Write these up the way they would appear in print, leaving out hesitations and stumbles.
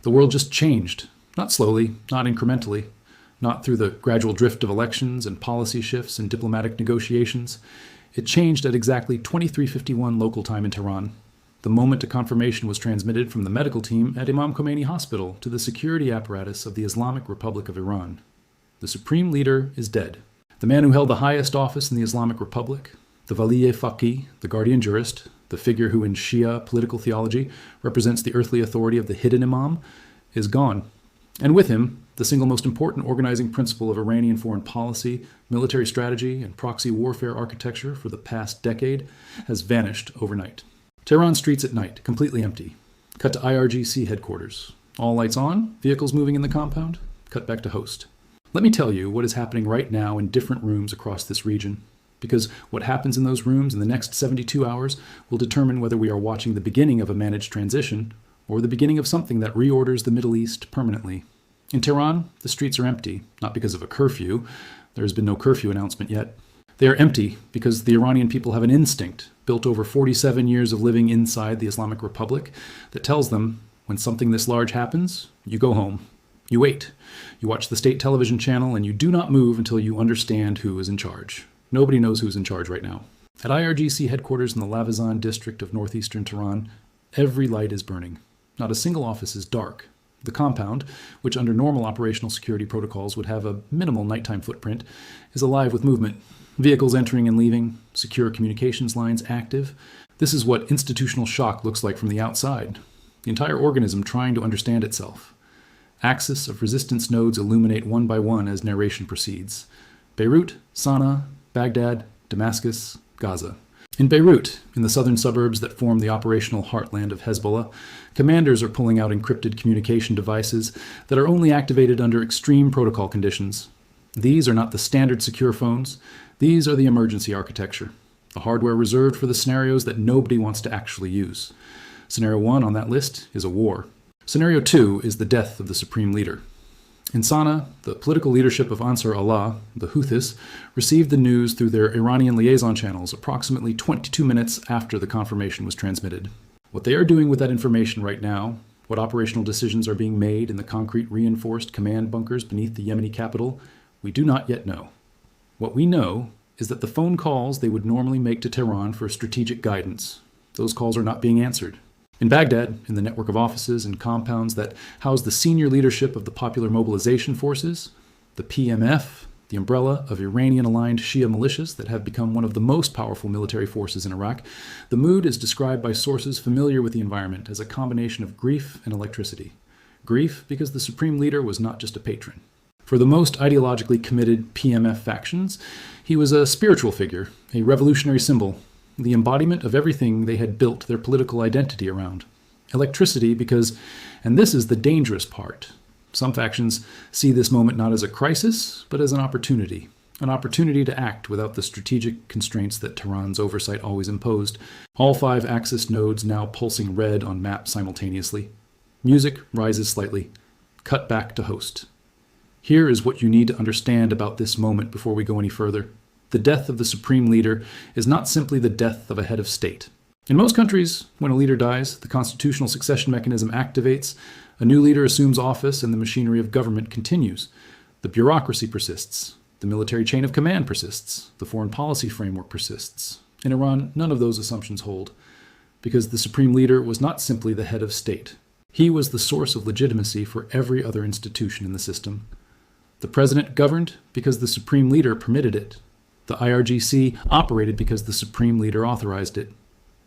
The world just changed, not slowly, not incrementally, not through the gradual drift of elections and policy shifts and diplomatic negotiations. It changed at exactly 23:51 local time in Tehran, the moment a confirmation was transmitted from the medical team at Imam Khomeini Hospital to the security apparatus of the Islamic Republic of Iran. The supreme leader is dead. The man who held the highest office in the Islamic Republic, the Wali-e-Faqih, the guardian jurist, the figure who in Shia political theology represents the earthly authority of the hidden imam, is gone. And with him, the single most important organizing principle of Iranian foreign policy, military strategy, and proxy warfare architecture for the past decade has vanished overnight. Tehran streets at night, completely empty. Cut to IRGC headquarters. All lights on, vehicles moving in the compound. Cut back to host. Let me tell you what is happening right now in different rooms across this region, because what happens in those rooms in the next 72 hours will determine whether we are watching the beginning of a managed transition or the beginning of something that reorders the Middle East permanently. In Tehran, the streets are empty, not because of a curfew. There has been no curfew announcement yet. They are empty because the Iranian people have an instinct, built over 47 years of living inside the Islamic Republic, that tells them when something this large happens, you go home. You wait. You watch the state television channel, and you do not move until you understand who is in charge. Nobody knows who's in charge right now. At IRGC headquarters in the Lavizan district of northeastern Tehran, every light is burning. Not a single office is dark. The compound, which under normal operational security protocols would have a minimal nighttime footprint, is alive with movement. Vehicles entering and leaving, secure communications lines active. This is what institutional shock looks like from the outside. The entire organism trying to understand itself. Axis of resistance nodes illuminate one by one as narration proceeds. Beirut, Sana'a, Baghdad, Damascus, Gaza. In Beirut, in the southern suburbs that form the operational heartland of Hezbollah, commanders are pulling out encrypted communication devices that are only activated under extreme protocol conditions. These are not the standard secure phones. These are the emergency architecture, the hardware reserved for the scenarios that nobody wants to actually use. Scenario 1 on that list is a war. Scenario 2 is the death of the supreme leader. In Sana'a, the political leadership of Ansar Allah, the Houthis, received the news through their Iranian liaison channels approximately 22 minutes after the confirmation was transmitted. What they are doing with that information right now, what operational decisions are being made in the concrete reinforced command bunkers beneath the Yemeni capital, we do not yet know. What we know is that the phone calls they would normally make to Tehran for strategic guidance, those calls are not being answered. In Baghdad, in the network of offices and compounds that house the senior leadership of the Popular Mobilization Forces, the PMF, the umbrella of Iranian-aligned Shia militias that have become one of the most powerful military forces in Iraq, the mood is described by sources familiar with the environment as a combination of grief and electricity. Grief because the supreme leader was not just a patron. For the most ideologically committed PMF factions, he was a spiritual figure, a revolutionary symbol, the embodiment of everything they had built their political identity around. Electricity because, and this is the dangerous part, some factions see this moment not as a crisis, but as an opportunity to act without the strategic constraints that Tehran's oversight always imposed. All 5 axis nodes now pulsing red on map simultaneously. Music rises slightly. Cut back to host. Here is what you need to understand about this moment before we go any further. The death of the supreme leader is not simply the death of a head of state. In most countries, when a leader dies, the constitutional succession mechanism activates, a new leader assumes office, and the machinery of government continues. The bureaucracy persists. The military chain of command persists. The foreign policy framework persists. In Iran, none of those assumptions hold, because the supreme leader was not simply the head of state. He was the source of legitimacy for every other institution in the system. The president governed because the supreme leader permitted it. The IRGC operated because the supreme leader authorized it.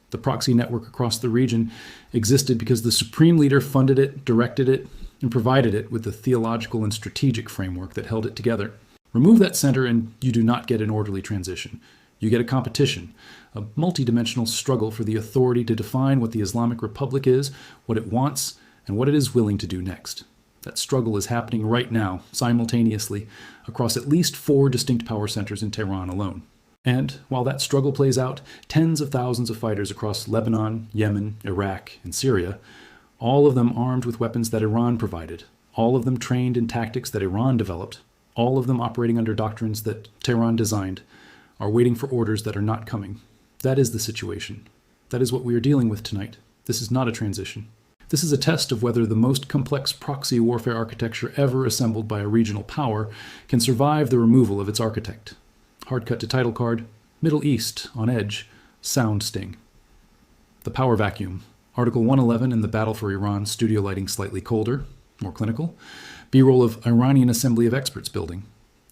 The proxy network across the region existed because the supreme leader funded it, directed it, and provided it with the theological and strategic framework that held it together. Remove that center and you do not get an orderly transition. You get a competition, a multidimensional struggle for the authority to define what the Islamic Republic is, what it wants, and what it is willing to do next. That struggle is happening right now, simultaneously, across at least 4 distinct power centers in Tehran alone. And while that struggle plays out, tens of thousands of fighters across Lebanon, Yemen, Iraq, and Syria, all of them armed with weapons that Iran provided, all of them trained in tactics that Iran developed, all of them operating under doctrines that Tehran designed, are waiting for orders that are not coming. That is the situation. That is what we are dealing with tonight. This is not a transition. This is a test of whether the most complex proxy warfare architecture ever assembled by a regional power can survive the removal of its architect. Hard cut to title card, Middle East, on edge, sound sting. The power vacuum. Article 111 in the Battle for Iran, studio lighting slightly colder, more clinical. B-roll of Iranian Assembly of Experts building.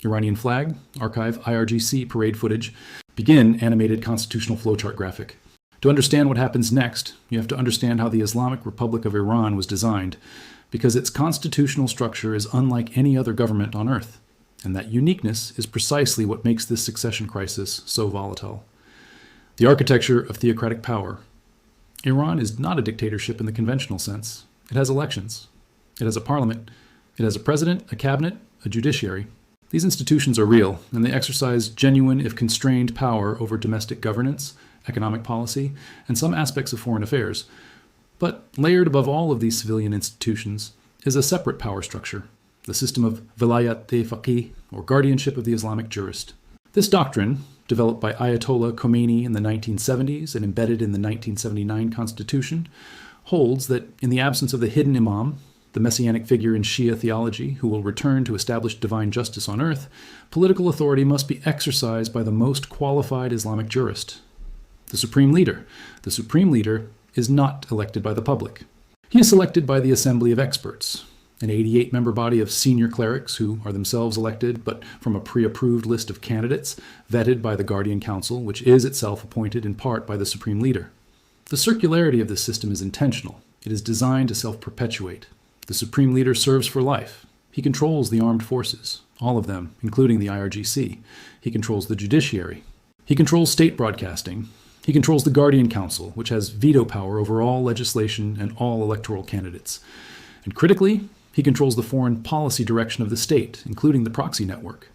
Iranian flag, archive IRGC parade footage. Begin animated constitutional flowchart graphic. To understand what happens next, you have to understand how the Islamic Republic of Iran was designed, because its constitutional structure is unlike any other government on earth, and that uniqueness is precisely what makes this succession crisis so volatile. The architecture of theocratic power. Iran is not a dictatorship in the conventional sense. It has elections. It has a parliament. It has a president, a cabinet, a judiciary. These institutions are real, and they exercise genuine, if constrained, power over domestic governance, economic policy, and some aspects of foreign affairs. But layered above all of these civilian institutions is a separate power structure, the system of vilayat-e-faqih, or guardianship of the Islamic jurist. This doctrine, developed by Ayatollah Khomeini in the 1970s and embedded in the 1979 Constitution, holds that in the absence of the hidden imam, the messianic figure in Shia theology who will return to establish divine justice on earth, political authority must be exercised by the most qualified Islamic jurist, the supreme leader. The supreme leader is not elected by the public. He is selected by the Assembly of Experts, an 88-member body of senior clerics who are themselves elected, but from a pre-approved list of candidates, vetted by the Guardian Council, which is itself appointed in part by the supreme leader. The circularity of this system is intentional. It is designed to self-perpetuate. The supreme leader serves for life. He controls the armed forces, all of them, including the IRGC. He controls the judiciary. He controls state broadcasting. He controls the Guardian Council, which has veto power over all legislation and all electoral candidates. And critically, he controls the foreign policy direction of the state, including the Proxy network.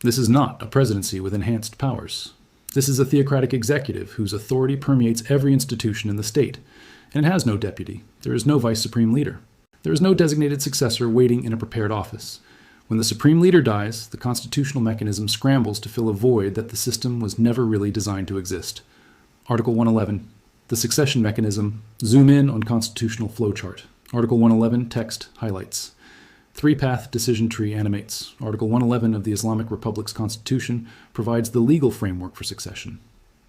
This is not a presidency with enhanced powers. This is a theocratic executive whose authority permeates every institution in the state, and it has no deputy. There is no vice supreme leader. There is no designated successor waiting in a prepared office. When the supreme leader dies, the constitutional mechanism scrambles to fill a void that the system was never really designed to exist. Article 111, the succession mechanism. Zoom in on constitutional flowchart. Article 111, text highlights. Three-path decision tree animates. Article 111 of the Islamic Republic's Constitution provides the legal framework for succession.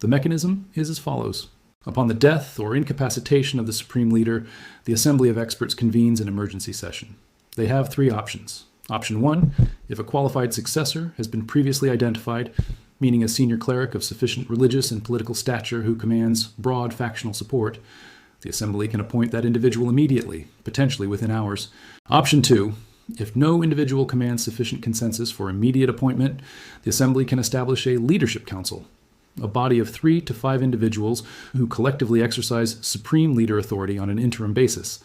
The mechanism is as follows. Upon the death or incapacitation of the supreme leader, the Assembly of Experts convenes an emergency session. They have three options. Option 1, if a qualified successor has been previously identified, meaning a senior cleric of sufficient religious and political stature who commands broad factional support, the Assembly can appoint that individual immediately, potentially within hours. Option 2, if no individual commands sufficient consensus for immediate appointment, the Assembly can establish a leadership council, a body of 3 to 5 individuals who collectively exercise supreme leader authority on an interim basis.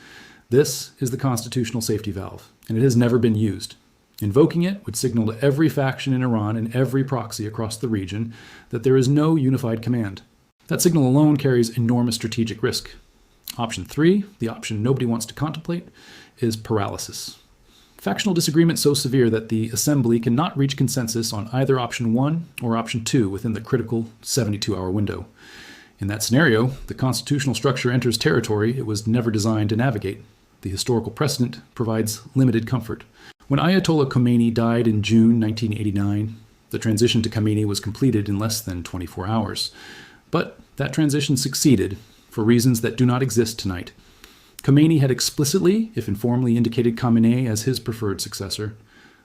This is the constitutional safety valve, and it has never been used. Invoking it would signal to every faction in Iran and every proxy across the region that there is no unified command. That signal alone carries enormous strategic risk. Option 3, the option nobody wants to contemplate, is paralysis. Factional disagreement so severe that the Assembly cannot reach consensus on either option 1 or option 2 within the critical 72-hour window. In that scenario, the constitutional structure enters territory it was never designed to navigate. The historical precedent provides limited comfort. When Ayatollah Khomeini died in June 1989, the transition to Khomeini was completed in less than 24 hours. But that transition succeeded for reasons that do not exist tonight. Khomeini had explicitly, if informally, indicated Khamenei as his preferred successor.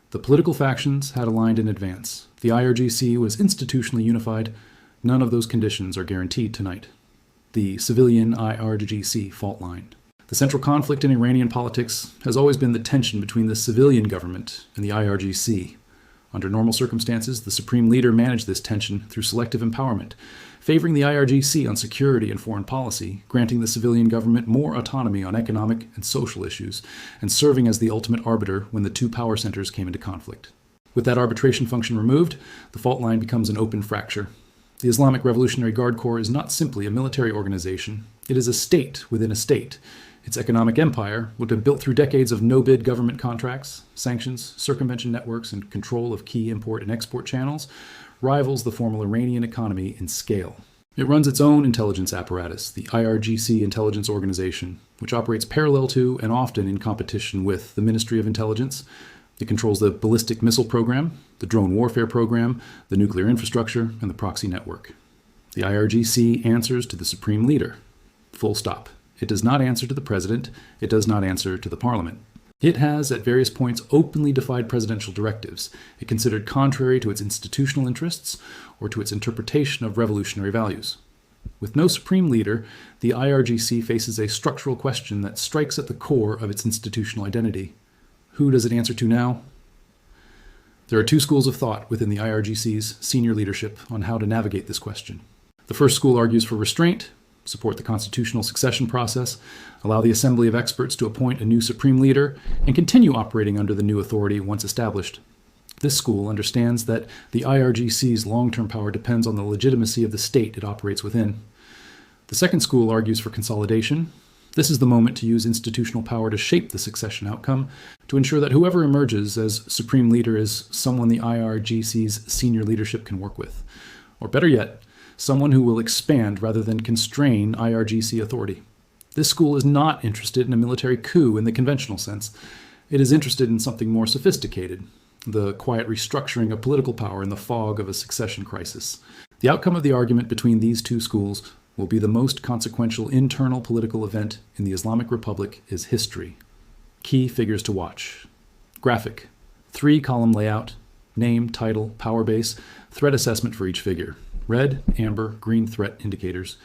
The political factions had aligned in advance. The IRGC was institutionally unified. None of those conditions are guaranteed tonight. The civilian IRGC fault line. The central conflict in Iranian politics has always been the tension between the civilian government and the IRGC. Under normal circumstances, the supreme leader managed this tension through selective empowerment, favoring the IRGC on security and foreign policy, granting the civilian government more autonomy on economic and social issues, and serving as the ultimate arbiter when the two power centers came into conflict. With that arbitration function removed, the fault line becomes an open fracture. The Islamic Revolutionary Guard Corps is not simply a military organization. It is a state within a state. Its economic empire, which had been built through decades of no-bid government contracts, sanctions, circumvention networks, and control of key import and export channels, rivals the formal Iranian economy in scale. It runs its own intelligence apparatus, the IRGC intelligence organization, which operates parallel to and often in competition with the Ministry of Intelligence. It controls the ballistic missile program, the drone warfare program, the nuclear infrastructure, and the proxy network. The IRGC answers to the supreme leader. Full stop. It does not answer to the president. It does not answer to the parliament. It has, at various points, openly defied presidential directives it considered contrary to its institutional interests or to its interpretation of revolutionary values. With no supreme leader, the IRGC faces a structural question that strikes at the core of its institutional identity. Who does it answer to now? There are two schools of thought within the IRGC's senior leadership on how to navigate this question. The first school argues for restraint, support the constitutional succession process, allow the assembly of experts to appoint a new supreme leader, and continue operating under the new authority once established. This school understands that the IRGC's long-term power depends on the legitimacy of the state it operates within. The second school argues for consolidation. This is the moment to use institutional power to shape the succession outcome, to ensure that whoever emerges as supreme leader is someone the IRGC's senior leadership can work with. Or better yet, someone who will expand rather than constrain IRGC authority. This school is not interested in a military coup in the conventional sense. It is interested in something more sophisticated, the quiet restructuring of political power in the fog of a succession crisis. The outcome of the argument between these two schools will be the most consequential internal political event in the Islamic Republic is history. Key figures to watch. Graphic. 3-column layout. Name, title, power base, threat assessment for each figure. Red, amber, green threat indicators.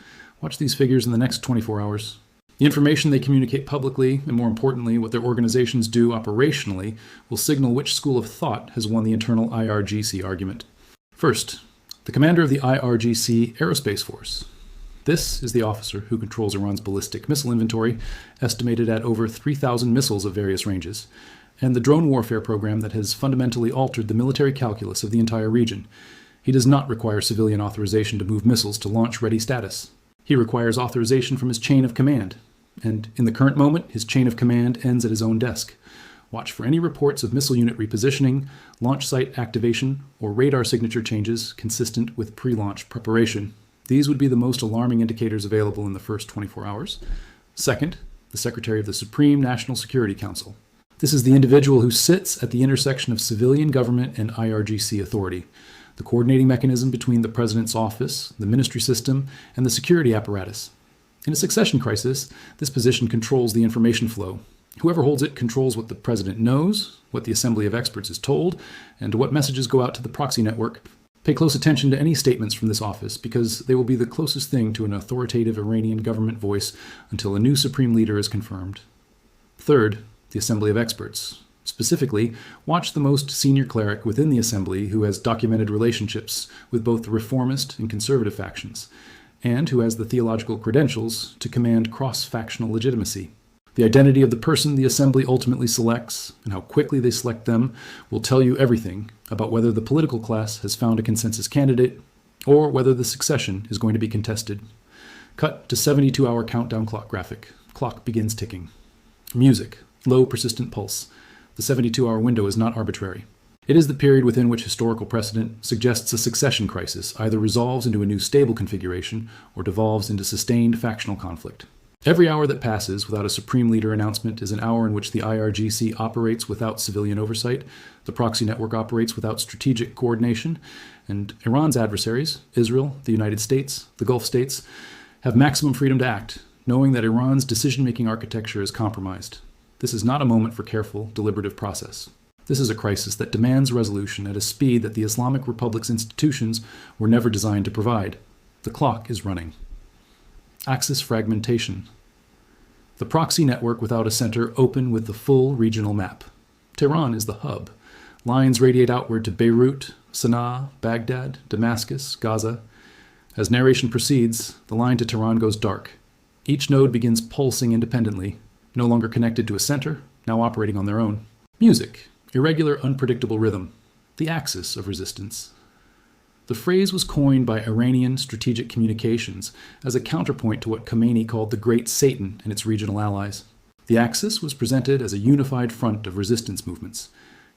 Watch these figures in the next 24 hours. The information they communicate publicly, and more importantly, what their organizations do operationally, will signal which school of thought has won the internal IRGC argument. First, the commander of the IRGC Aerospace Force. This is the officer who controls Iran's ballistic missile inventory, estimated at over 3,000 missiles of various ranges, and the drone warfare program that has fundamentally altered the military calculus of the entire region. He does not require civilian authorization to move missiles to launch-ready status. He requires authorization from his chain of command, and in the current moment, his chain of command ends at his own desk. Watch for any reports of missile unit repositioning, launch site activation, or radar signature changes consistent with pre-launch preparation. These would be the most alarming indicators available in the first 24 hours. Second, the Secretary of the Supreme National Security Council. This is the individual who sits at the intersection of civilian government and IRGC authority, the coordinating mechanism between the President's office, the ministry system, and the security apparatus. In a succession crisis, this position controls the information flow. Whoever holds it controls what the President knows, what the Assembly of Experts is told, and what messages go out to the proxy network. Pay close attention to any statements from this office, because they will be the closest thing to an authoritative Iranian government voice until a new supreme leader is confirmed. Third, the Assembly of Experts. Specifically, watch the most senior cleric within the Assembly who has documented relationships with both the reformist and conservative factions, and who has the theological credentials to command cross-factional legitimacy. The identity of the person the Assembly ultimately selects, and how quickly they select them, will tell you everything about whether the political class has found a consensus candidate, or whether the succession is going to be contested. Cut to 72-hour countdown clock graphic. Clock begins ticking. Music. Low persistent pulse. The 72-hour window is not arbitrary. It is the period within which historical precedent suggests a succession crisis either resolves into a new stable configuration or devolves into sustained factional conflict. Every hour that passes without a supreme leader announcement is an hour in which the IRGC operates without civilian oversight, the proxy network operates without strategic coordination, and Iran's adversaries, Israel, the United States, the Gulf states, have maximum freedom to act, knowing that Iran's decision-making architecture is compromised. This is not a moment for careful, deliberative process. This is a crisis that demands resolution at a speed that the Islamic Republic's institutions were never designed to provide. The clock is running. Axis fragmentation. The proxy network without a center open with the full regional map. Tehran is the hub. Lines radiate outward to Beirut, Sana'a, Baghdad, Damascus, Gaza. As narration proceeds, the line to Tehran goes dark. Each node begins pulsing independently, no longer connected to a center, now operating on their own. Music. Irregular, unpredictable rhythm. The axis of resistance. The phrase was coined by Iranian Strategic Communications as a counterpoint to what Khomeini called the Great Satan and its regional allies. The axis was presented as a unified front of resistance movements.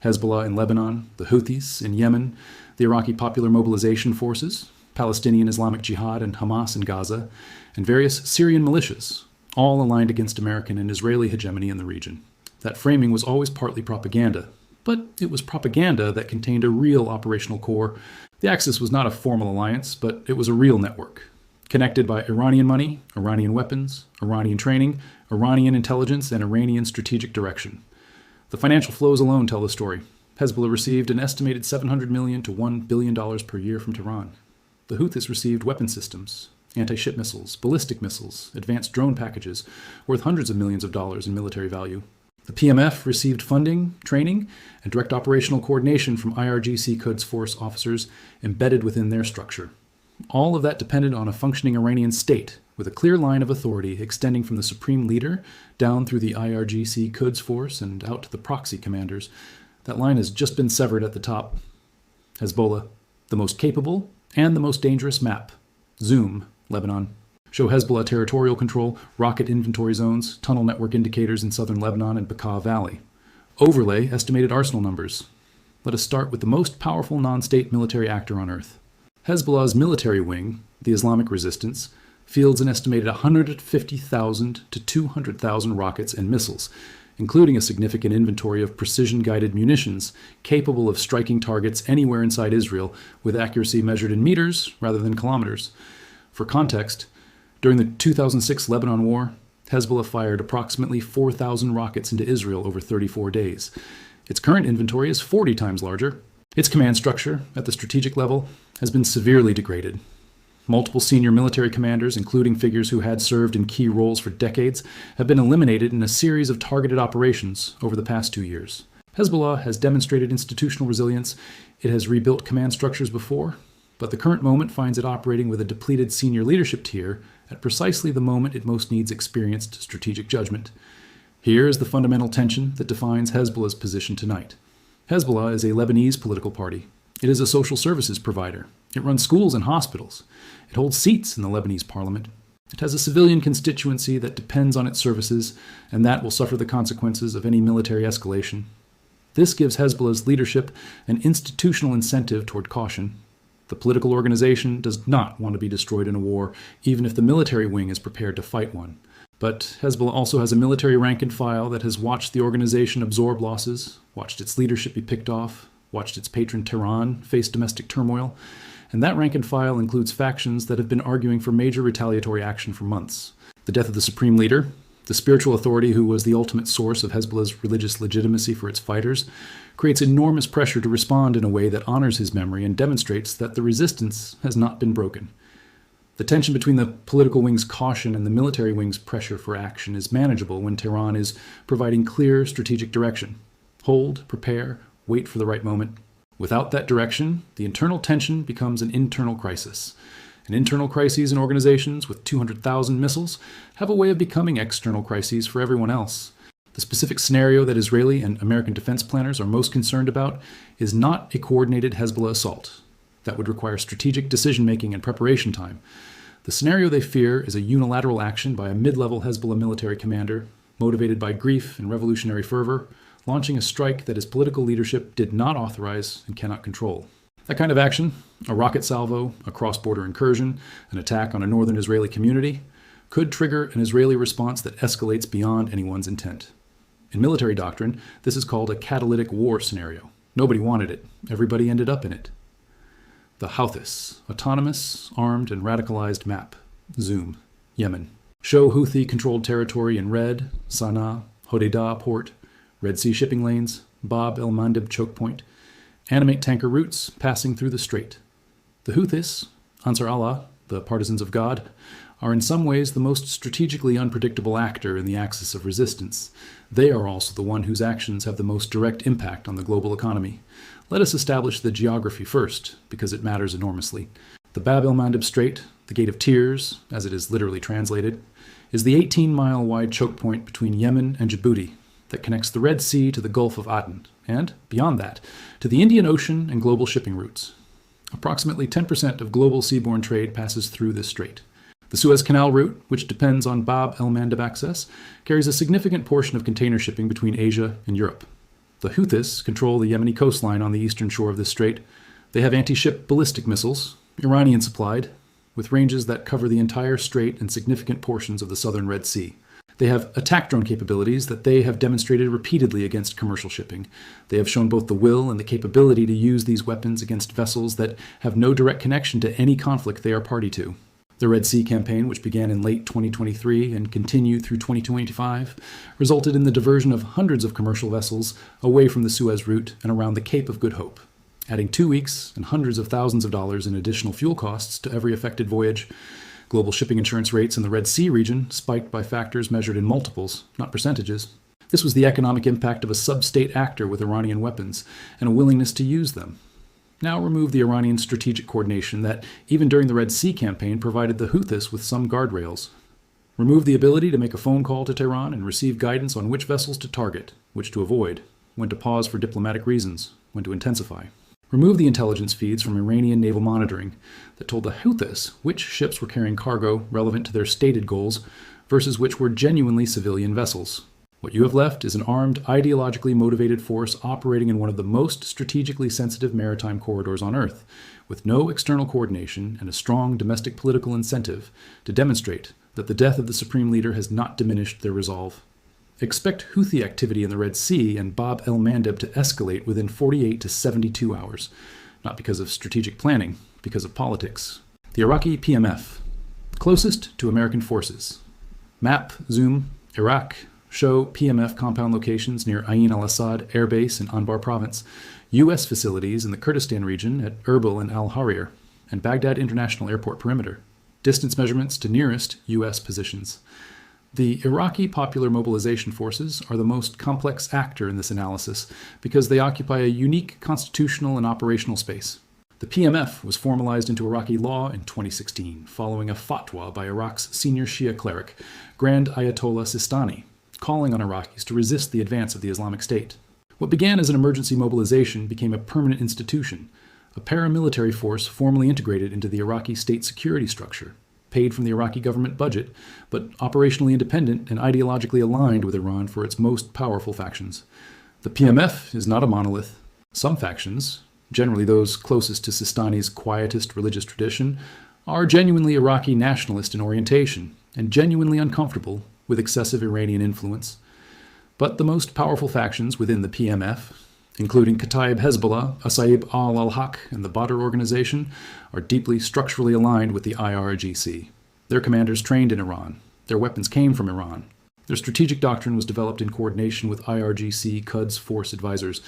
Hezbollah in Lebanon, the Houthis in Yemen, the Iraqi Popular Mobilization Forces, Palestinian Islamic Jihad and Hamas in Gaza, and various Syrian militias, all aligned against American and Israeli hegemony in the region. That framing was always partly propaganda, but it was propaganda that contained a real operational core. The Axis was not a formal alliance, but it was a real network, connected by Iranian money, Iranian weapons, Iranian training, Iranian intelligence, and Iranian strategic direction. The financial flows alone tell the story. Hezbollah received an estimated $700 million to $1 billion per year from Tehran. The Houthis received weapon systems, anti-ship missiles, ballistic missiles, advanced drone packages, worth hundreds of millions of dollars in military value. The PMF received funding, training, and direct operational coordination from IRGC Quds Force officers embedded within their structure. All of that depended on a functioning Iranian state, with a clear line of authority extending from the supreme leader down through the IRGC Quds Force and out to the proxy commanders. That line has just been severed at the top. Hezbollah, the most capable and the most dangerous map. Zoom, Lebanon. Show Hezbollah territorial control, rocket inventory zones, tunnel network indicators in southern Lebanon and Bekaa Valley. Overlay estimated arsenal numbers. Let us start with the most powerful non-state military actor on Earth. Hezbollah's military wing, the Islamic Resistance, fields an estimated 150,000 to 200,000 rockets and missiles, including a significant inventory of precision-guided munitions capable of striking targets anywhere inside Israel with accuracy measured in meters rather than kilometers. For context, during the 2006 Lebanon War, Hezbollah fired approximately 4,000 rockets into Israel over 34 days. Its current inventory is 40 times larger. Its command structure, at the strategic level, has been severely degraded. Multiple senior military commanders, including figures who had served in key roles for decades, have been eliminated in a series of targeted operations over the past 2 years. Hezbollah has demonstrated institutional resilience. It has rebuilt command structures before, but the current moment finds it operating with a depleted senior leadership tier at precisely the moment it most needs experienced strategic judgment. Here is the fundamental tension that defines Hezbollah's position tonight. Hezbollah is a Lebanese political party. It is a social services provider. It runs schools and hospitals. It holds seats in the Lebanese parliament. It has a civilian constituency that depends on its services, and that will suffer the consequences of any military escalation. This gives Hezbollah's leadership an institutional incentive toward caution. The political organization does not want to be destroyed in a war, even if the military wing is prepared to fight one. But Hezbollah also has a military rank and file that has watched the organization absorb losses, watched its leadership be picked off, watched its patron Tehran face domestic turmoil, and that rank and file includes factions that have been arguing for major retaliatory action for months. The death of the supreme leader, the spiritual authority who was the ultimate source of Hezbollah's religious legitimacy for its fighters, creates enormous pressure to respond in a way that honors his memory and demonstrates that the resistance has not been broken. The tension between the political wing's caution and the military wing's pressure for action is manageable when Tehran is providing clear strategic direction. Hold, prepare, wait for the right moment. Without that direction, the internal tension becomes an internal crisis. And internal crises in organizations with 200,000 missiles have a way of becoming external crises for everyone else. The specific scenario that Israeli and American defense planners are most concerned about is not a coordinated Hezbollah assault. That would require strategic decision-making and preparation time. The scenario they fear is a unilateral action by a mid-level Hezbollah military commander, motivated by grief and revolutionary fervor, launching a strike that his political leadership did not authorize and cannot control. That kind of action, a rocket salvo, a cross-border incursion, an attack on a northern Israeli community, could trigger an Israeli response that escalates beyond anyone's intent. In military doctrine, this is called a catalytic war scenario. Nobody wanted it. Everybody ended up in it. The Houthis, autonomous, armed, and radicalized map. Zoom, Yemen. Show Houthi-controlled territory in red, Sana'a, Hodeidah port, Red Sea shipping lanes, Bab el-Mandeb choke point. Animate tanker routes passing through the strait. The Houthis, Ansar Allah, the partisans of God, are in some ways the most strategically unpredictable actor in the axis of resistance. They are also the one whose actions have the most direct impact on the global economy. Let us establish the geography first, because it matters enormously. The Bab el-Mandeb Strait, the Gate of Tears, as it is literally translated, is the 18-mile-wide choke point between Yemen and Djibouti that connects the Red Sea to the Gulf of Aden, and, beyond that, to the Indian Ocean and global shipping routes. Approximately 10% of global seaborne trade passes through this strait. The Suez Canal route, which depends on Bab el-Mandeb access, carries a significant portion of container shipping between Asia and Europe. The Houthis control the Yemeni coastline on the eastern shore of this strait. They have anti-ship ballistic missiles, Iranian supplied, with ranges that cover the entire strait and significant portions of the southern Red Sea. They have attack drone capabilities that they have demonstrated repeatedly against commercial shipping. They have shown both the will and the capability to use these weapons against vessels that have no direct connection to any conflict they are party to. The Red Sea campaign, which began in late 2023 and continued through 2025, resulted in the diversion of hundreds of commercial vessels away from the Suez route and around the Cape of Good Hope. Adding 2 weeks and hundreds of thousands of dollars in additional fuel costs to every affected voyage, global shipping insurance rates in the Red Sea region spiked by factors measured in multiples, not percentages. This was the economic impact of a sub-state actor with Iranian weapons and a willingness to use them. Now remove the Iranian strategic coordination that, even during the Red Sea campaign, provided the Houthis with some guardrails. Remove the ability to make a phone call to Tehran and receive guidance on which vessels to target, which to avoid, when to pause for diplomatic reasons, when to intensify. Remove the intelligence feeds from Iranian naval monitoring that told the Houthis which ships were carrying cargo relevant to their stated goals versus which were genuinely civilian vessels. What you have left is an armed, ideologically motivated force operating in one of the most strategically sensitive maritime corridors on Earth, with no external coordination and a strong domestic political incentive to demonstrate that the death of the supreme leader has not diminished their resolve. Expect Houthi activity in the Red Sea and Bab el-Mandeb to escalate within 48 to 72 hours, not because of strategic planning, because of politics. The Iraqi PMF, closest to American forces. Map, zoom, Iraq, show PMF compound locations near Ain al-Assad Air Base in Anbar Province, U.S. facilities in the Kurdistan region at Erbil and al-Harir, and Baghdad International Airport perimeter. Distance measurements to nearest U.S. positions. The Iraqi Popular Mobilization Forces are the most complex actor in this analysis because they occupy a unique constitutional and operational space. The PMF was formalized into Iraqi law in 2016, following a fatwa by Iraq's senior Shia cleric, Grand Ayatollah Sistani, calling on Iraqis to resist the advance of the Islamic State. What began as an emergency mobilization became a permanent institution, a paramilitary force formally integrated into the Iraqi state security structure, paid from the Iraqi government budget, but operationally independent and ideologically aligned with Iran for its most powerful factions. The PMF is not a monolith. Some factions, generally those closest to Sistani's quietist religious tradition, are genuinely Iraqi nationalist in orientation and genuinely uncomfortable with excessive Iranian influence. But the most powerful factions within the PMF, including Kataib Hezbollah, Asaib al-Haq, and the Badr organization, are deeply structurally aligned with the IRGC. Their commanders trained in Iran. Their weapons came from Iran. Their strategic doctrine was developed in coordination with IRGC Quds Force advisors.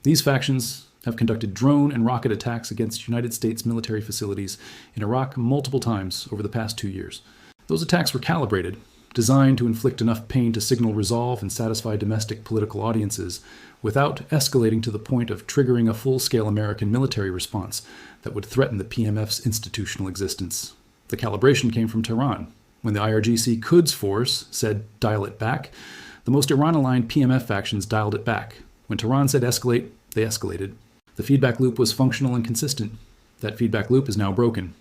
These factions have conducted drone and rocket attacks against United States military facilities in Iraq multiple times over the past 2 years. Those attacks were calibrated, designed to inflict enough pain to signal resolve and satisfy domestic political audiences, without escalating to the point of triggering a full-scale American military response that would threaten the PMF's institutional existence. The calibration came from Tehran. When the IRGC Quds Force said, "dial it back," the most Iran-aligned PMF factions dialed it back. When Tehran said escalate, they escalated. The feedback loop was functional and consistent. That feedback loop is now broken.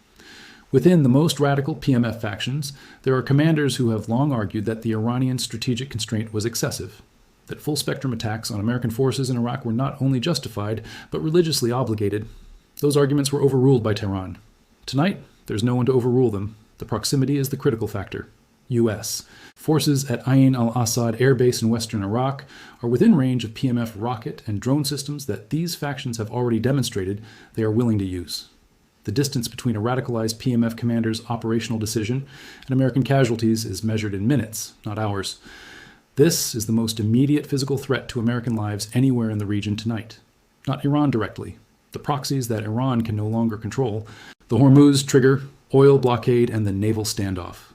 Within the most radical PMF factions, there are commanders who have long argued that the Iranian strategic constraint was excessive, that full-spectrum attacks on American forces in Iraq were not only justified, but religiously obligated. Those arguments were overruled by Tehran. Tonight, there's no one to overrule them. The proximity is the critical factor. U.S. Forces at Ain al-Assad Air Base in western Iraq are within range of PMF rocket and drone systems that these factions have already demonstrated they are willing to use. The distance between a radicalized PMF commander's operational decision and American casualties is measured in minutes, not hours. This is the most immediate physical threat to American lives anywhere in the region tonight. Not Iran directly. The proxies that Iran can no longer control. The Hormuz trigger, oil blockade, and the naval standoff.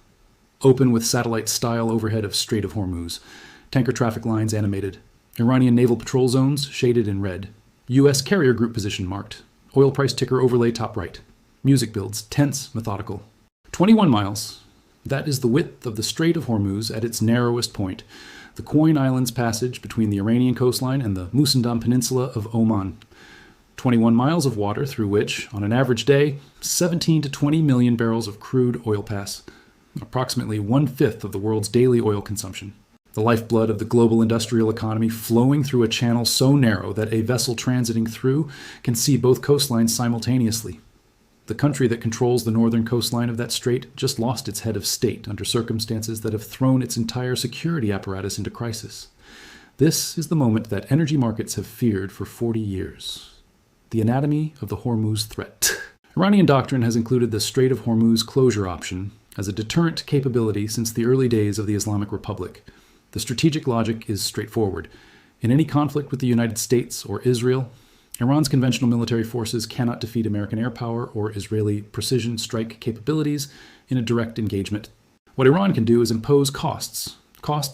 Open with satellite-style overhead of Strait of Hormuz. Tanker traffic lines animated. Iranian naval patrol zones shaded in red. U.S. carrier group position marked. Oil price ticker overlay top right. Music builds, tense, methodical. 21 miles. That is the width of the Strait of Hormuz at its narrowest point, the Coin Islands passage between the Iranian coastline and the Musandam Peninsula of Oman. 21 miles of water through which, on an average day, 17 to 20 million barrels of crude oil pass, approximately 1/5 of the world's daily oil consumption. The lifeblood of the global industrial economy flowing through a channel so narrow that a vessel transiting through can see both coastlines simultaneously. The country that controls the northern coastline of that strait just lost its head of state under circumstances that have thrown its entire security apparatus into crisis. This is the moment that energy markets have feared for 40 years. The anatomy of the Hormuz threat. Iranian doctrine has included the Strait of Hormuz closure option as a deterrent capability since the early days of the Islamic Republic. The strategic logic is straightforward. In any conflict with the United States or Israel, Iran's conventional military forces cannot defeat American air power or Israeli precision strike capabilities in a direct engagement. What Iran can do is impose costs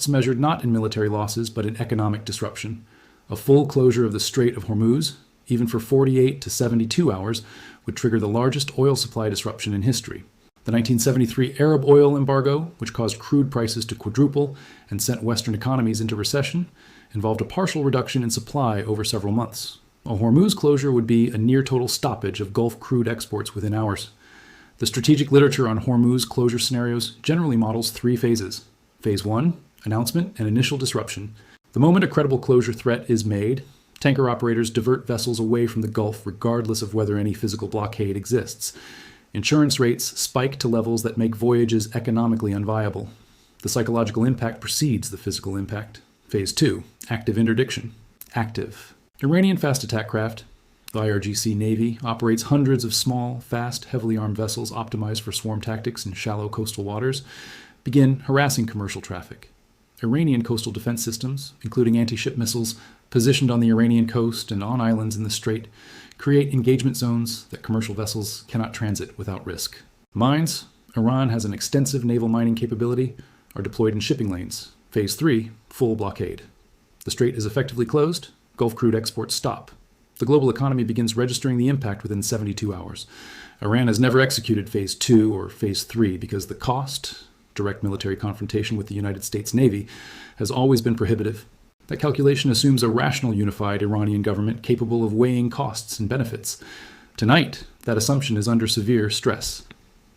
measured not in military losses but in economic disruption. A full closure of the Strait of Hormuz, even for 48 to 72 hours, would trigger the largest oil supply disruption in history. The 1973 Arab oil embargo, which caused crude prices to quadruple and sent Western economies into recession, involved a partial reduction in supply over several months. A Hormuz closure would be a near-total stoppage of Gulf crude exports within hours. The strategic literature on Hormuz closure scenarios generally models 3 phases. Phase 1, announcement and initial disruption. The moment a credible closure threat is made, tanker operators divert vessels away from the Gulf regardless of whether any physical blockade exists. Insurance rates spike to levels that make voyages economically unviable. The psychological impact precedes the physical impact. Phase 2, active interdiction. Active. Iranian fast attack craft, the IRGC Navy, operates hundreds of small, fast, heavily armed vessels optimized for swarm tactics in shallow coastal waters, begin harassing commercial traffic. Iranian coastal defense systems, including anti-ship missiles positioned on the Iranian coast and on islands in the strait, create engagement zones that commercial vessels cannot transit without risk. Mines, Iran has an extensive naval mining capability, are deployed in shipping lanes. Phase 3, full blockade. The strait is effectively closed. Gulf crude exports stop. The global economy begins registering the impact within 72 hours. Iran has never executed Phase 2 or Phase 3 because the cost, direct military confrontation with the United States Navy, has always been prohibitive. That calculation assumes a rational, unified Iranian government capable of weighing costs and benefits. Tonight, that assumption is under severe stress.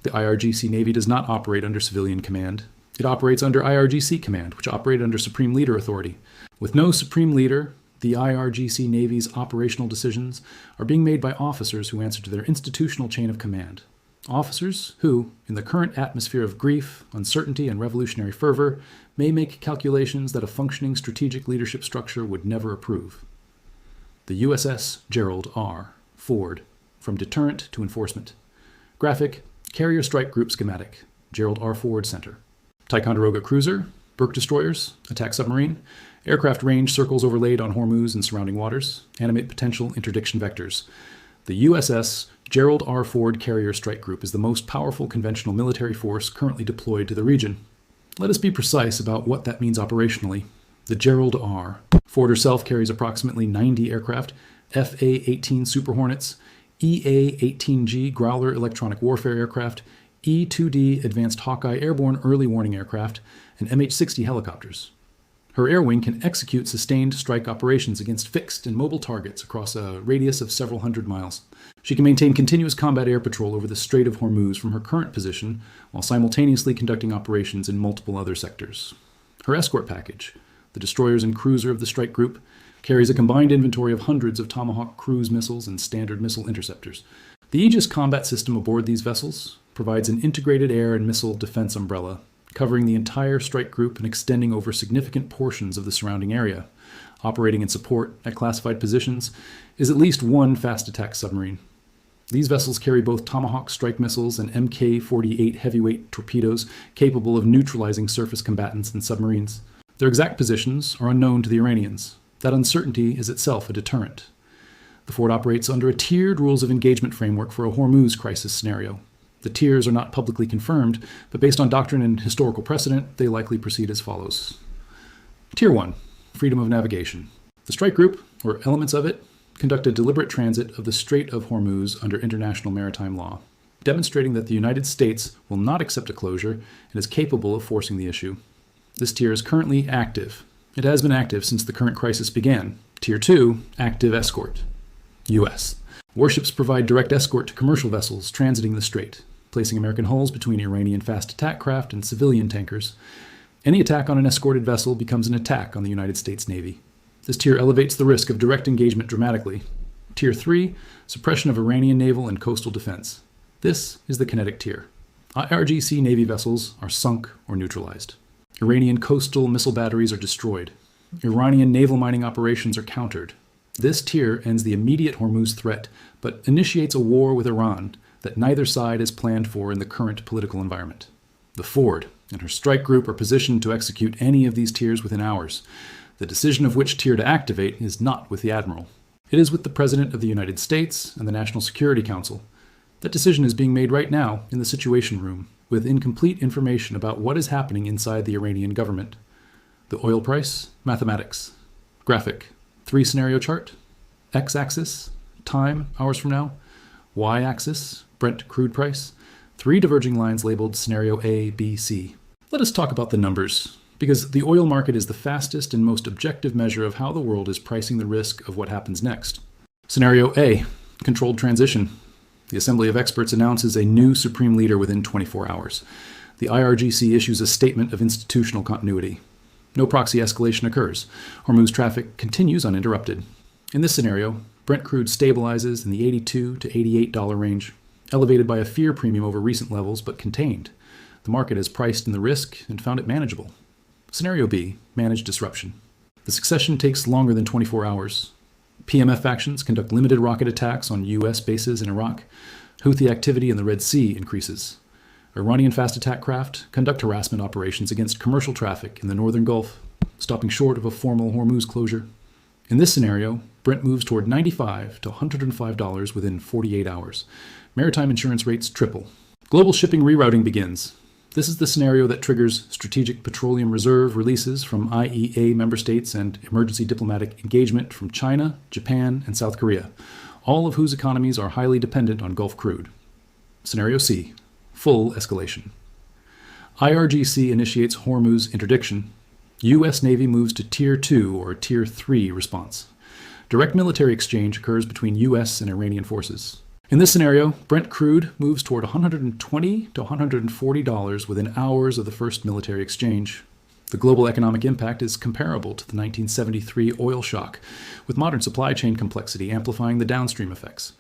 The IRGC Navy does not operate under civilian command. It operates under IRGC command, which operates under Supreme Leader authority. With no Supreme Leader, the IRGC Navy's operational decisions are being made by officers who answer to their institutional chain of command. Officers who, in the current atmosphere of grief, uncertainty, and revolutionary fervor, may make calculations that a functioning strategic leadership structure would never approve. The USS Gerald R. Ford, from deterrent to enforcement. Graphic, Carrier Strike Group schematic, Gerald R. Ford Center. Ticonderoga cruiser, Burke destroyers, attack submarine, aircraft range circles overlaid on Hormuz and surrounding waters, animate potential interdiction vectors. The USS Gerald R. Ford Carrier Strike Group is the most powerful conventional military force currently deployed to the region. Let us be precise about what that means operationally. The Gerald R. Ford herself carries approximately 90 aircraft, FA-18 Super Hornets, EA-18G Growler electronic warfare aircraft, E-2D Advanced Hawkeye airborne early warning aircraft, and MH-60 helicopters. Her air wing can execute sustained strike operations against fixed and mobile targets across a radius of several hundred miles. She can maintain continuous combat air patrol over the Strait of Hormuz from her current position, while simultaneously conducting operations in multiple other sectors. Her escort package, the destroyers and cruiser of the strike group, carries a combined inventory of hundreds of Tomahawk cruise missiles and Standard missile interceptors. The Aegis combat system aboard these vessels provides an integrated air and missile defense umbrella, covering the entire strike group and extending over significant portions of the surrounding area. Operating in support at classified positions is at least one fast attack submarine. These vessels carry both Tomahawk strike missiles and Mk-48 heavyweight torpedoes capable of neutralizing surface combatants and submarines. Their exact positions are unknown to the Iranians. That uncertainty is itself a deterrent. The Ford operates under a tiered rules of engagement framework for a Hormuz crisis scenario. The tiers are not publicly confirmed, but based on doctrine and historical precedent, they likely proceed as follows. Tier 1, freedom of navigation. The strike group, or elements of it, conduct a deliberate transit of the Strait of Hormuz under international maritime law, demonstrating that the United States will not accept a closure and is capable of forcing the issue. This tier is currently active. It has been active since the current crisis began. Tier 2, active escort. U.S. Warships provide direct escort to commercial vessels transiting the strait, placing American hulls between Iranian fast attack craft and civilian tankers. Any attack on an escorted vessel becomes an attack on the United States Navy. This tier elevates the risk of direct engagement dramatically. Tier 3, suppression of Iranian naval and coastal defense. This is the kinetic tier. IRGC Navy vessels are sunk or neutralized. Iranian coastal missile batteries are destroyed. Iranian naval mining operations are countered. This tier ends the immediate Hormuz threat, but initiates a war with Iran that neither side is planned for in the current political environment. The Ford and her strike group are positioned to execute any of these tiers within hours. The decision of which tier to activate is not with the Admiral. It is with the President of the United States and the National Security Council. That decision is being made right now in the Situation Room, with incomplete information about what is happening inside the Iranian government. The oil price, mathematics. Graphic, 3-scenario chart. X-axis, time, hours from now. Y-axis, Brent crude price. 3 diverging lines labeled Scenario A, B, C. Let us talk about the numbers, because the oil market is the fastest and most objective measure of how the world is pricing the risk of what happens next. Scenario A, controlled transition. The Assembly of Experts announces a new supreme leader within 24 hours. The IRGC issues a statement of institutional continuity. No proxy escalation occurs. Hormuz traffic continues uninterrupted. In this scenario, Brent crude stabilizes in the $82 to $88 range, elevated by a fear premium over recent levels, but contained. The market has priced in the risk and found it manageable. Scenario B, managed disruption. The succession takes longer than 24 hours. PMF factions conduct limited rocket attacks on U.S. bases in Iraq. Houthi activity in the Red Sea increases. Iranian fast attack craft conduct harassment operations against commercial traffic in the northern Gulf, stopping short of a formal Hormuz closure. In this scenario, Brent moves toward $95 to $105 within 48 hours. Maritime insurance rates triple. Global shipping rerouting begins. This is the scenario that triggers Strategic Petroleum Reserve releases from IEA member states and emergency diplomatic engagement from China, Japan, and South Korea, all of whose economies are highly dependent on Gulf crude. Scenario C, full escalation. IRGC initiates Hormuz interdiction. U.S. Navy moves to Tier 2 or Tier 3 response. Direct military exchange occurs between U.S. and Iranian forces. In this scenario, Brent crude moves toward $120 to $140 within hours of the first military exchange. The global economic impact is comparable to the 1973 oil shock, with modern supply chain complexity amplifying the downstream effects.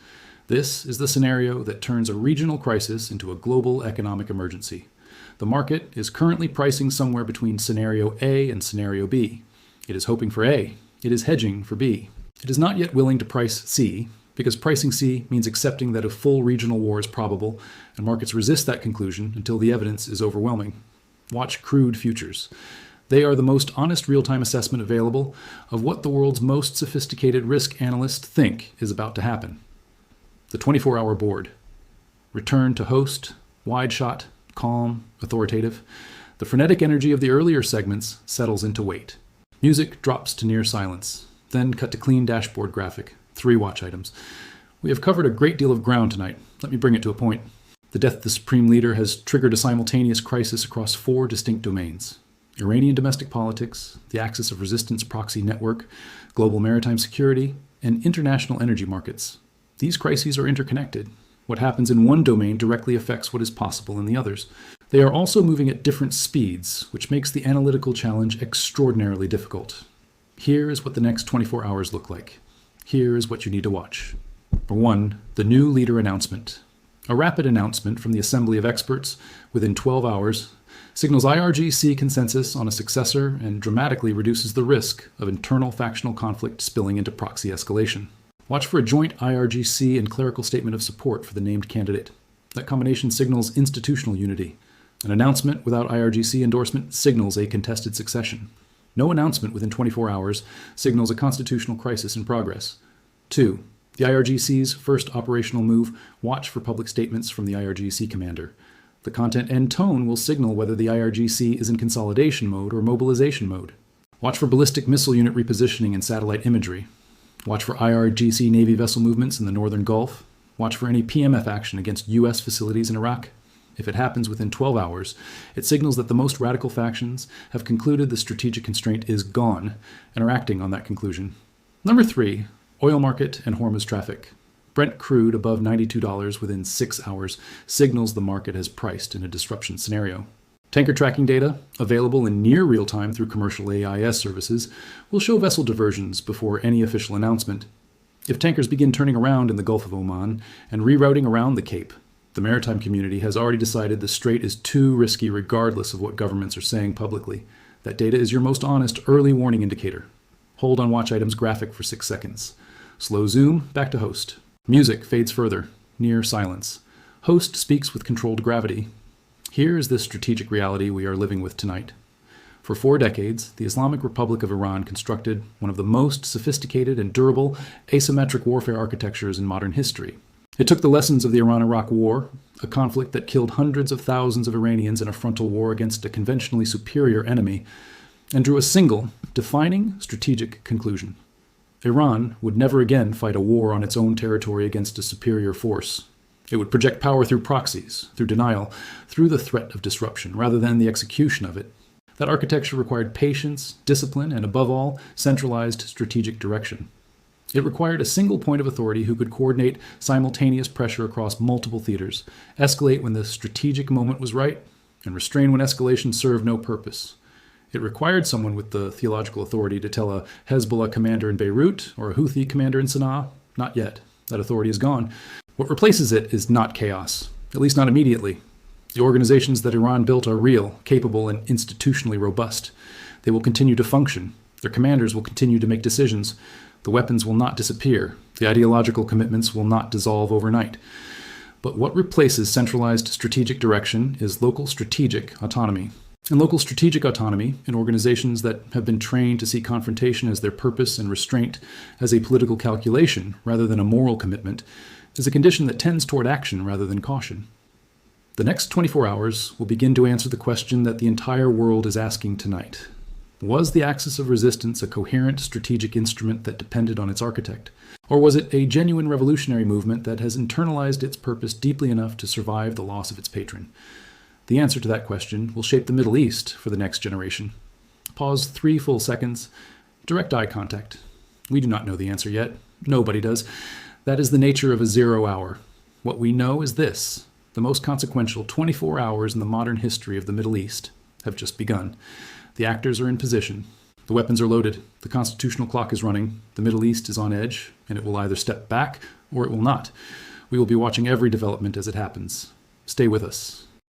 This is the scenario that turns a regional crisis into a global economic emergency. The market is currently pricing somewhere between Scenario A and Scenario B. It is hoping for A. It is hedging for B. It is not yet willing to price C, because pricing C means accepting that a full regional war is probable, and markets resist that conclusion until the evidence is overwhelming. Watch crude futures. They are the most honest real-time assessment available of what the world's most sophisticated risk analysts think is about to happen. The 24-hour board. Return to host, wide shot, calm, authoritative. The frenetic energy of the earlier segments settles into wait. Music drops to near silence, then cut to clean dashboard graphic. 3 watch items. We have covered a great deal of ground tonight. Let me bring it to a point. The death of the Supreme Leader has triggered a simultaneous crisis across 4 distinct domains: Iranian domestic politics, the axis of resistance proxy network, global maritime security, and international energy markets. These crises are interconnected. What happens in one domain directly affects what is possible in the others. They are also moving at different speeds, which makes the analytical challenge extraordinarily difficult. Here is what the next 24 hours look like. Here is what you need to watch. Number 1, the new leader announcement. A rapid announcement from the Assembly of Experts within 12 hours signals IRGC consensus on a successor and dramatically reduces the risk of internal factional conflict spilling into proxy escalation. Watch for a joint IRGC and clerical statement of support for the named candidate. That combination signals institutional unity. An announcement without IRGC endorsement signals a contested succession. No announcement within 24 hours signals a constitutional crisis in progress. 2. The IRGC's first operational move, watch for public statements from the IRGC commander. The content and tone will signal whether the IRGC is in consolidation mode or mobilization mode. Watch for ballistic missile unit repositioning and satellite imagery. Watch for IRGC Navy vessel movements in the northern Gulf. Watch for any PMF action against U.S. facilities in Iraq. If it happens within 12 hours, it signals that the most radical factions have concluded the strategic constraint is gone and are acting on that conclusion. Number 3, oil market and Hormuz traffic. Brent crude above $92 within 6 hours signals the market has priced in a disruption scenario. Tanker tracking data, available in near real time through commercial AIS services, will show vessel diversions before any official announcement. If tankers begin turning around in the Gulf of Oman and rerouting around the Cape, The maritime community has already decided the strait is too risky regardless of what governments are saying publicly. That data is your most honest early warning indicator. Hold on watch items graphic for 6 seconds. Slow zoom, back to host. Music fades further, near silence. Host speaks with controlled gravity. Here is the strategic reality we are living with tonight. For 4 decades, the Islamic Republic of Iran constructed one of the most sophisticated and durable asymmetric warfare architectures in modern history. It took the lessons of the Iran-Iraq War, a conflict that killed hundreds of thousands of Iranians in a frontal war against a conventionally superior enemy, and drew a single, defining strategic conclusion. Iran would never again fight a war on its own territory against a superior force. It would project power through proxies, through denial, through the threat of disruption, rather than the execution of it. That architecture required patience, discipline, and above all, centralized strategic direction. It required a single point of authority who could coordinate simultaneous pressure across multiple theaters, escalate when the strategic moment was right, and restrain when escalation served no purpose. It required someone with the theological authority to tell a Hezbollah commander in Beirut or a Houthi commander in Sana'a, not yet. That authority is gone. What replaces it is not chaos, at least not immediately. The organizations that Iran built are real, capable, and institutionally robust. They will continue to function. Their commanders will continue to make decisions. The weapons will not disappear. The ideological commitments will not dissolve overnight. But what replaces centralized strategic direction is local strategic autonomy. And local strategic autonomy in organizations that have been trained to see confrontation as their purpose and restraint as a political calculation rather than a moral commitment is a condition that tends toward action rather than caution. The next 24 hours will begin to answer the question that the entire world is asking tonight. Was the axis of resistance a coherent strategic instrument that depended on its architect? Or was it a genuine revolutionary movement that has internalized its purpose deeply enough to survive the loss of its patron? The answer to that question will shape the Middle East for the next generation. Pause 3 full seconds. Direct eye contact. We do not know the answer yet. Nobody does. That is the nature of a 0 hour. What we know is this. The most consequential 24 hours in the modern history of the Middle East have just begun. The actors are in position. The weapons are loaded. The constitutional clock is running. The Middle East is on edge, and it will either step back or it will not. We will be watching every development as it happens. Stay with us.